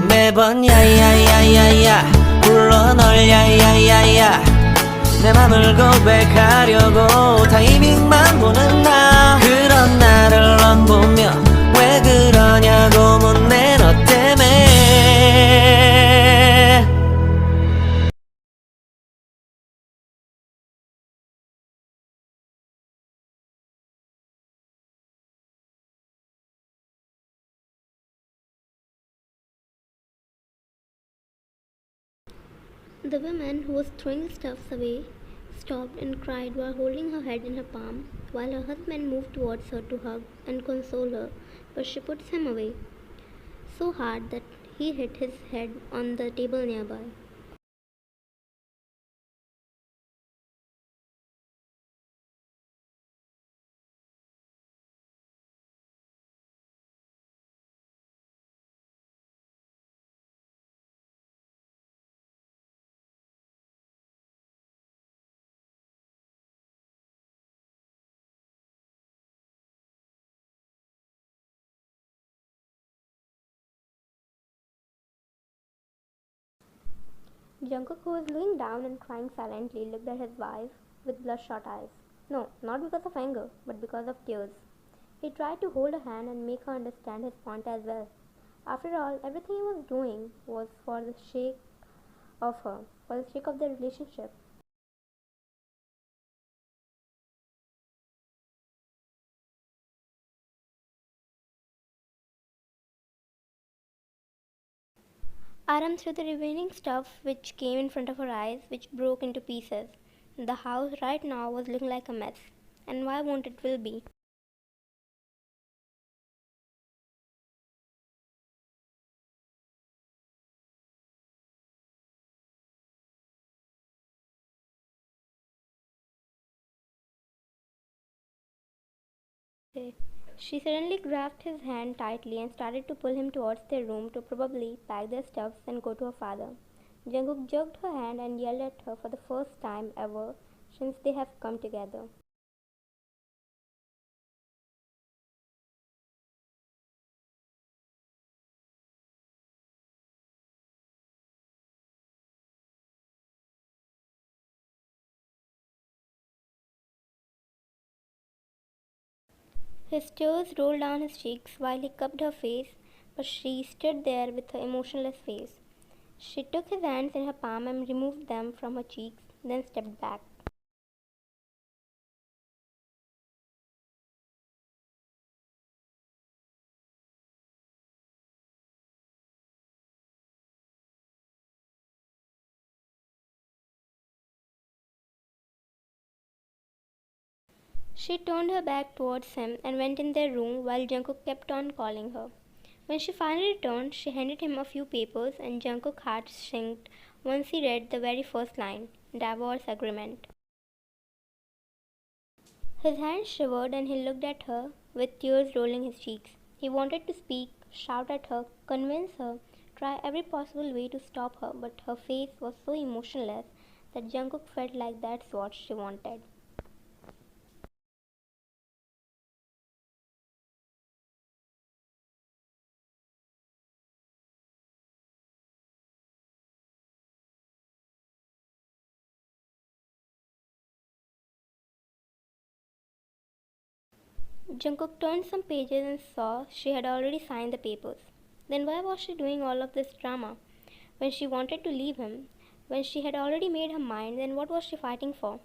매번 야야야야야 불러 널 야야야야 내 맘을 고백하려고 타이밍만 보는 나 그런 나를 넌 보며 왜 그러냐고 묻네 너 때문에 The woman who was throwing stuffs away stopped and cried while holding her head in her palm, while her husband moved towards her to hug and console her, but she puts him away so hard that he hit his head on the table nearby. Jungkook, who was looking down and crying silently, looked at his wife with bloodshot eyes. No, not because of anger, but because of tears. He tried to hold her hand and make her understand his point as well. After all, everything he was doing was for the sake of her, for the sake of their relationship. Aram threw the remaining stuff which came in front of her eyes, which broke into pieces. The house right now was looking like a mess. And why won't it will be? She suddenly grasped his hand tightly and started to pull him towards their room to probably pack their stuffs and go to her father. Jungkook jerked her hand and yelled at her for the first time ever since they have come together. His tears rolled down his cheeks while he cupped her face, but she stood there with her emotionless face. She took his hands in her palm and removed them from her cheeks, then stepped back. She turned her back towards him and went in their room while Jungkook kept on calling her. When she finally returned, she handed him a few papers and Jungkook's heart sank once he read the very first line, divorce agreement. His hand shivered and he looked at her with tears rolling his cheeks. He wanted to speak, shout at her, convince her, try every possible way to stop her, but her face was so emotionless that Jungkook felt like that's what she wanted. Jungkook turned some pages and saw she had already signed the papers. Then why was she doing all of this drama? When she wanted to leave him, when she had already made her mind, then what was she fighting for?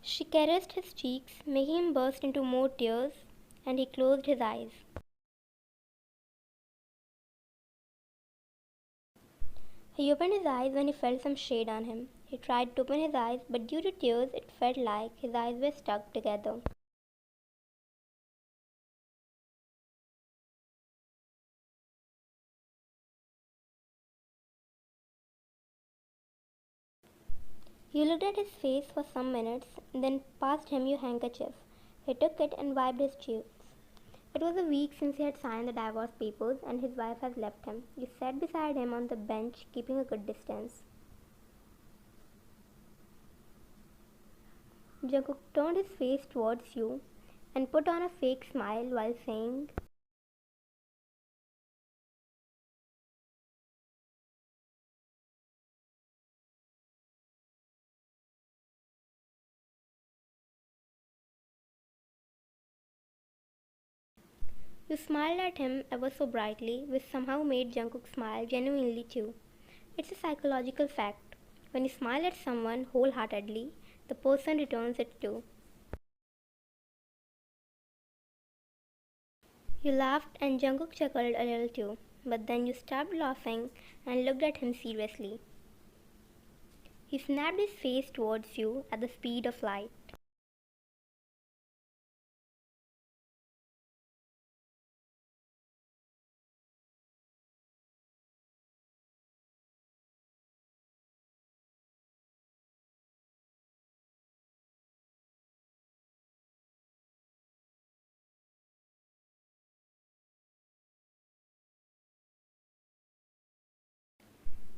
She caressed his cheeks, making him burst into more tears, and he closed his eyes. He opened his eyes when he felt some shade on him. He tried to open his eyes, but due to tears, it felt like his eyes were stuck together. He looked at his face for some minutes, then passed him your handkerchief. He took it and wiped his cheeks. It was a week since he had signed the divorce papers and his wife had left him. You sat beside him on the bench, keeping a good distance. Jungkook turned his face towards you and put on a fake smile while saying, You smiled at him ever so brightly, which somehow made Jungkook smile genuinely too. It's a psychological fact. When you smile at someone wholeheartedly, the person returns it too. You laughed and Jungkook chuckled a little too, but then you stopped laughing and looked at him seriously. He snapped his face towards you at the speed of light.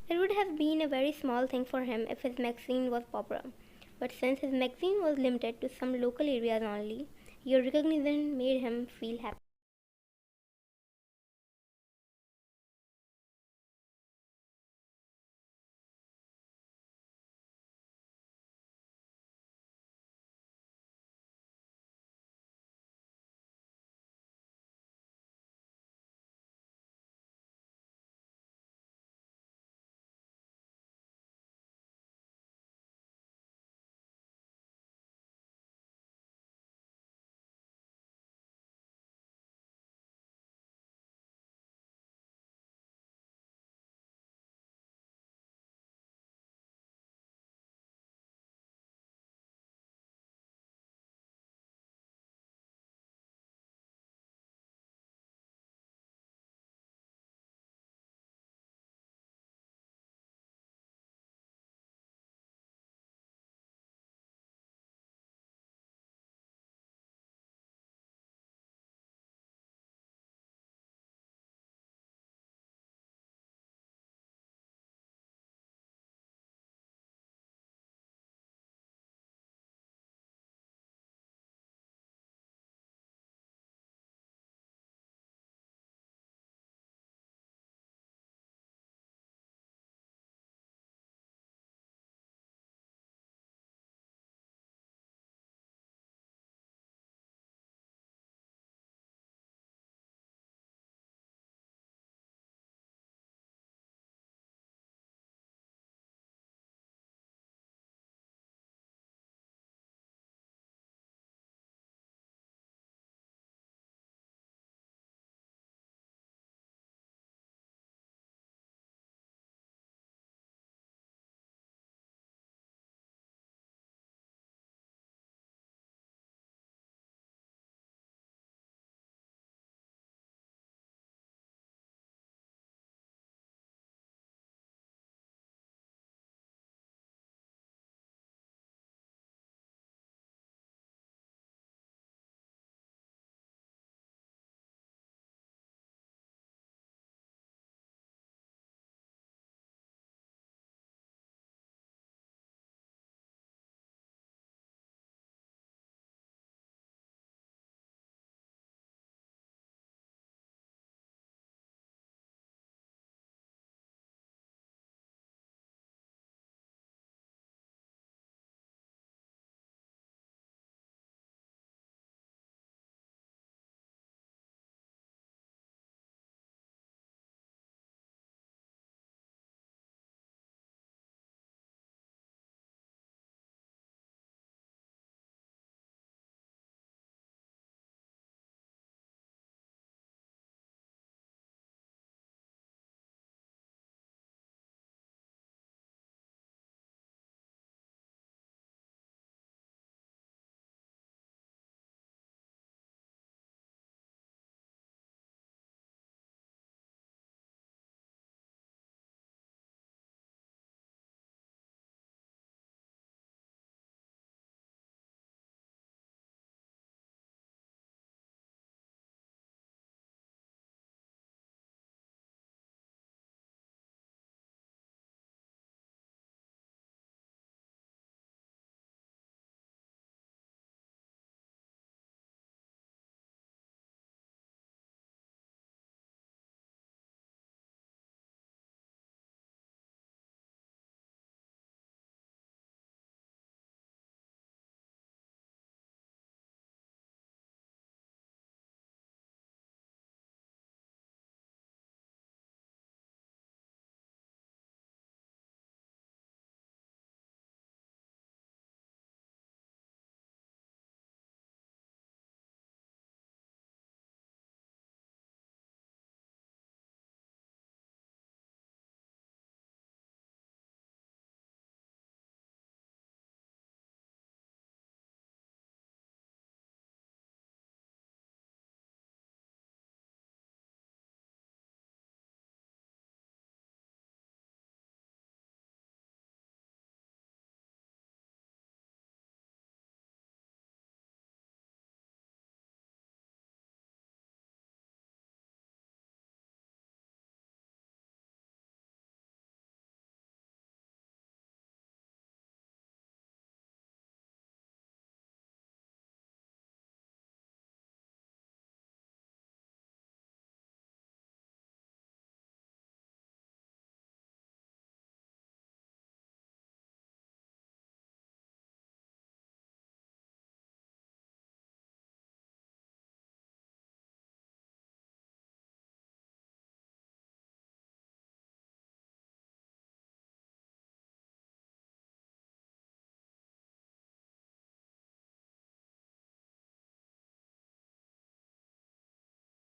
It would have been a very small thing for him if his magazine was popular, but since his magazine was limited to some local areas only, your recognition made him feel happy.